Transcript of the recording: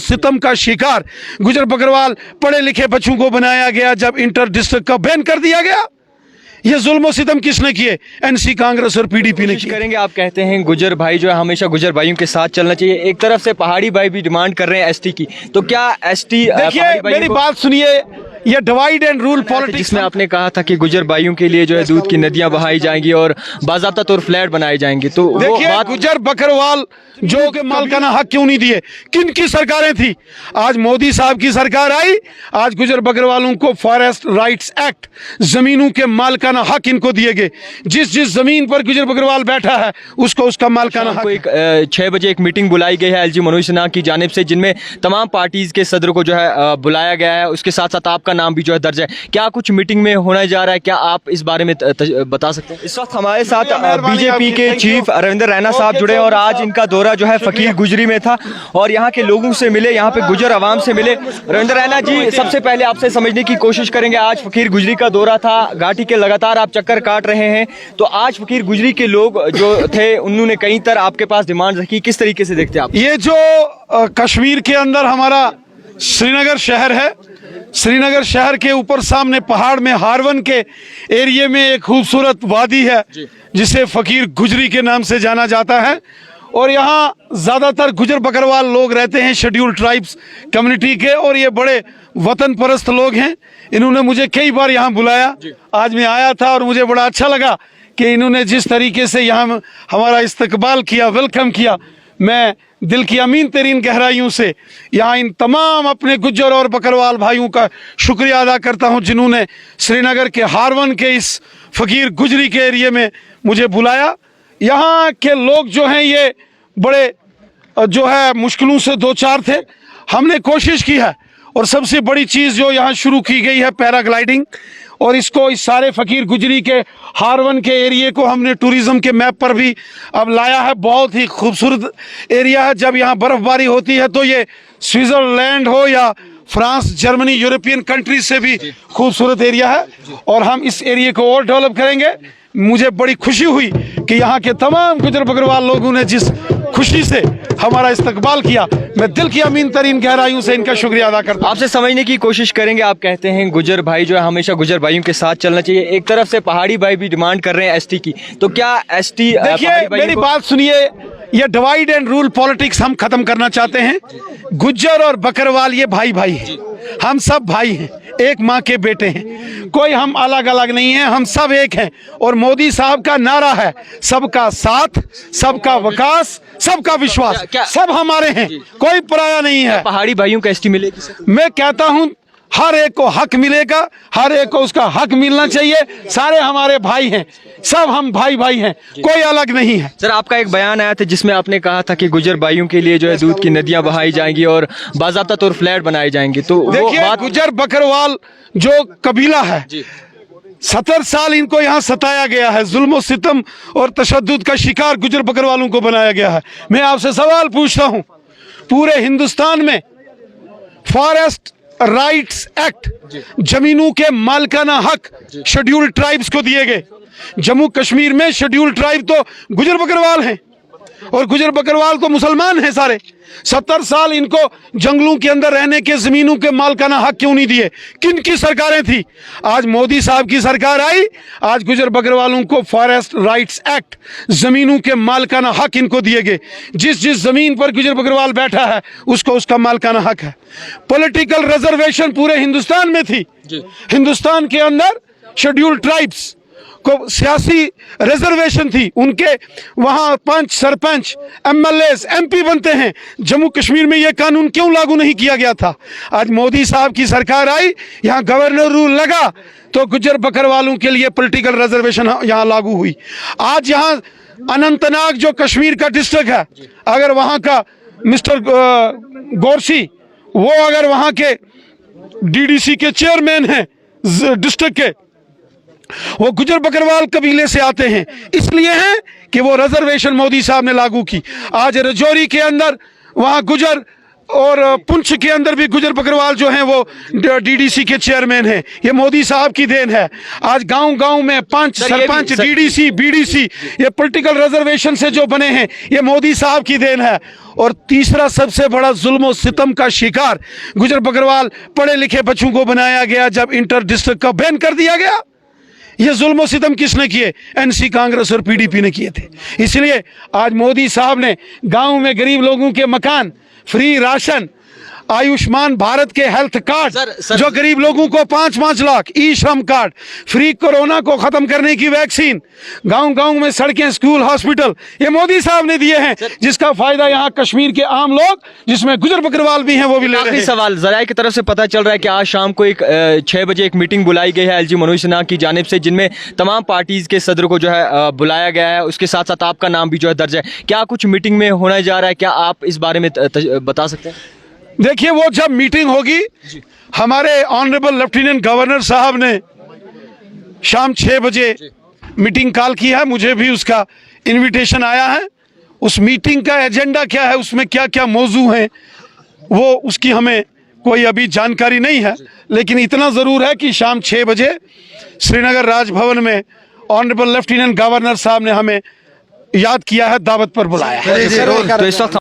सितम का शिकार गुजर बकरवाल पढ़े लिखे बच्चों को बनाया गया जब इंटर डिस्ट्रिक्ट का बैन कर दिया गया। ये जुल्म सितम किसने किए? एनसी कांग्रेस और पीडीपी ने किए। करेंगे आप कहते हैं गुजर भाई जो है हमेशा गुजर भाइयों के साथ चलना चाहिए, एक तरफ से पहाड़ी भाई भी डिमांड कर रहे हैं एसटी की, तो क्या एसटी देखिए मेरी बात सुनिए, ये डिवाइड एंड रूल पॉलिटिक्स जिसमें आपने कहा था कि गुजर भाइयों के लिए जो है दूध की नदियां बहाई जाएंगी और बाज़ाब्ता तौर फ्लैट बनाए जाएंगे, तो देखिए गुजर बकरवाल जो के मालिकाना हक क्यों नहीं दिए? किन की सरकारें थी? आज मोदी साहब की सरकार आई, आज गुजर बकरवालों को फॉरेस्ट राइट्स एक्ट, जमीनों के मालिकाना हक इनको दिए गए। जिस जिस जमीन पर गुजर बकरवाल बैठा है उसको उसका मालिकाना हक। एक 6 बजे एक मीटिंग बुलाई गई है एलजी मनोज सिन्हा की जानिब से, जिनमें तमाम पार्टीज के सदर को जो है बुलाया गया है, उसके साथ साथ आपका नाम भी जो है दर्ज है। क्या कुछ मीटिंग में होने जा रहा है, क्या आप इस बारे में बता सकते हैं? इस वक्त हमारे साथ बीजेपी के चीफ रविंदर रैना साहब जुड़े और आज इनका दौरा जो है फकीर गुजरी में था और यहाँ के लोगों से मिले, यहाँ पे गुजर अवाम से मिले। रविंदर रैना जी, सबसे पहले आपसे समझने की कोशिश करेंगे, आज फकीर गुजरी का दौरा था, घाटी के लगातार आप चक्कर काट रहे हैं, तो आज फकीर गुजरी के लोग जो थे उन्होंने कई तरह आपके पास डिमांड रखी, किस तरीके से देखते हैं आप? ये जो कश्मीर के अंदर हमारा श्रीनगर शहर है, श्रीनगर शहर के ऊपर सामने पहाड़ में हारवन के एरिया में एक खूबसूरत वादी है जिसे फकीर गुजरी के नाम से जाना जाता है और यहाँ ज़्यादातर गुजर बकरवाल लोग रहते हैं, शेड्यूल ट्राइब्स कम्युनिटी के, और ये बड़े वतन परस्त लोग हैं। इन्होंने मुझे कई बार यहाँ बुलाया, आज मैं आया था और मुझे बड़ा अच्छा लगा कि इन्होंने जिस तरीके से यहाँ हमारा इस्तकबाल किया, वेलकम किया। मैं दिल की अमीन तरीन गहराइयों से यहाँ इन तमाम अपने गुज्जर और बकरवाल भाइयों का शुक्रिया अदा करता हूँ जिन्होंने श्रीनगर के हारवन के इस फकीर गुजरी के एरिए में मुझे बुलाया। यहाँ के लोग जो हैं ये बड़े जो है मुश्किलों से दो चार थे, हमने कोशिश की है और सबसे बड़ी चीज़ जो यहाँ शुरू की गई है पैराग्लाइडिंग, और इसको इस सारे फकीर गुजरी के हारवन के एरिए को हमने टूरिज़्म के मैप पर भी अब लाया है। बहुत ही खूबसूरत एरिया है, जब यहाँ बर्फ़बारी होती है तो ये स्विट्ज़रलैंड हो या फ्रांस, जर्मनी, यूरोपियन कंट्रीज से भी खूबसूरत एरिया है और हम इस एरिया को और डेवलप करेंगे। मुझे बड़ी खुशी हुई कि यहाँ के तमाम गुजर बकरवाल लोगों ने जिस खुशी से हमारा इस्तकबाल किया, मैं दिल की अमीन तरीन गहराइयों से इनका शुक्रिया अदा करता हूं। आपसे समझने की कोशिश करेंगे, आप कहते हैं गुजर भाई जो है हमेशा गुजर भाइयों के साथ चलना चाहिए, एक तरफ से पहाड़ी भाई भी डिमांड कर रहे हैं एसटी की, तो क्या एसटी? देखिए मेरी बात सुनिए, ये डिवाइड एंड रूल पॉलिटिक्स हम खत्म करना चाहते हैं। गुज्जर और बकरवाल ये भाई भाई हैं, हम सब भाई हैं, एक माँ के बेटे हैं, कोई हम अलग अलग नहीं हैं, हम सब एक हैं। और मोदी साहब का नारा है सबका साथ, सबका विकास, सबका विश्वास, सब हमारे हैं, कोई पराया नहीं है। पहाड़ी भाइयों को एसटी मिलेगी? मैं कहता हूँ हर एक को हक मिलेगा, हर एक को उसका हक मिलना चाहिए। सारे हमारे भाई हैं, सब हम भाई भाई हैं, कोई अलग नहीं है। सर, आपका एक बयान आया था जिसमें आपने कहा था कि गुजर भाइयों के लिए जो है दूध की नदियां बहाई जाएंगी और बाज़ाब्ता तौर फ्लैट बनाए जाएंगे, तो देखिए गुजर बकरवाल जो कबीला है 70 साल इनको यहाँ सताया गया है, जुल्म सितम और तशद्दुद का शिकार गुजर बकरवालों को बनाया गया है। मैं आपसे सवाल पूछता हूँ, पूरे हिंदुस्तान में फॉरेस्ट राइट्स एक्ट, जमीनों के मालिकाना हक शेड्यूल ट्राइब्स को दिए गए। जम्मू कश्मीर में शेड्यूल ट्राइब तो गुजर बकरवाल हैं और गुजर बकरवाल तो मुसलमान हैं सारे। 70 साल इनको जंगलों के अंदर रहने के, जमीनों के मालिकाना हक क्यों नहीं दिए? किन की सरकारें थी? आज मोदी साहब की सरकार आई, आज गुजर बकरवालों को फॉरेस्ट राइट्स एक्ट, जमीनों के मालिकाना हक इनको दिए गए। जिस जिस जमीन पर गुजर बकरवाल बैठा है उसको उसका मालिकाना हक है। पॉलिटिकल रिजर्वेशन पूरे हिंदुस्तान में थी, हिंदुस्तान के अंदर शेड्यूल ट्राइब्स को सियासी रिजर्वेशन थी, उनके वहाँ पंच, सरपंच, एमएलएस, एमपी बनते हैं। जम्मू कश्मीर में ये कानून क्यों लागू नहीं किया गया था? आज मोदी साहब की सरकार आई, यहाँ गवर्नर रूल लगा तो गुजर बकरवालों के लिए पॉलिटिकल रिजर्वेशन यहाँ लागू हुई। आज यहाँ अनंतनाग जो कश्मीर का डिस्ट्रिक्ट है, अगर वहाँ का मिस्टर गोरसी, वो अगर वहाँ के डीडीसी के चेयरमैन हैं डिस्ट्रिक्ट के, वो गुजर बकरवाल कबीले से आते हैं, इसलिए हैं कि वो रिजर्वेशन मोदी साहब ने लागू की। आज रजौरी के अंदर वहाँ गुजर और पुंछ के अंदर भी गुजर बकरवाल जो हैं वो डीडीसी के चेयरमैन हैं। ये मोदी साहब की देन है। आज गांव-गांव में 5 सरपंच, डीडीसी, बीडीसी ये पॉलिटिकल रिजर्वेशन से जो बने हैं, ये मोदी साहब की देन है। और तीसरा सबसे बड़ा जुल्म और सितम का शिकार गुजर बकरवाल पढ़े लिखे बच्चों को बनाया गया जब इंटर डिस्ट्रिक्ट का बैन कर दिया गया। ये जुल्म और सितम किसने किए? एनसी, कांग्रेस और पीडीपी ने किए थे। इसलिए आज मोदी साहब ने गांव में गरीब लोगों के मकान, फ्री राशन, आयुष्मान भारत के हेल्थ कार्ड, जो गरीब लोगों को 5-5 लाख, ई श्रम कार्ड, फ्री कोरोना को खत्म करने की वैक्सीन, गांव-गांव में सड़कें, स्कूल, हॉस्पिटल, ये मोदी साहब ने दिए हैं, जिसका फायदा यहाँ कश्मीर के आम लोग, जिसमें गुजर बकरवाल भी हैं, वो भी ले रहे हैं। सवाल जराये की तरफ से पता चल रहा है कि आज शाम को 6 बजे एक मीटिंग बुलाई गई है एलजी मनोज सिन्हा की जानिब से, जिनमें तमाम पार्टीज के सदर को जो है बुलाया गया है। उसके साथ साथ आपका नाम भी जो है दर्ज है। क्या कुछ मीटिंग में होने जा रहा है, क्या आप इस बारे में बता सकते हैं? देखिए, वो जब मीटिंग होगी, हमारे ऑनरेबल लेफ्टिनेंट गवर्नर साहब ने शाम 6 बजे मीटिंग कॉल की है। मुझे भी उसका इनविटेशन आया है। उस मीटिंग का एजेंडा क्या है, उसमें क्या क्या मौजू हैं, वो उसकी हमें कोई अभी जानकारी नहीं है। लेकिन इतना ज़रूर है कि शाम 6 बजे श्रीनगर राजभवन में ऑनरेबल लेफ्टिनेंट गवर्नर साहब ने हमें याद किया है, दावत पर बुलाया है। तो इस वक्त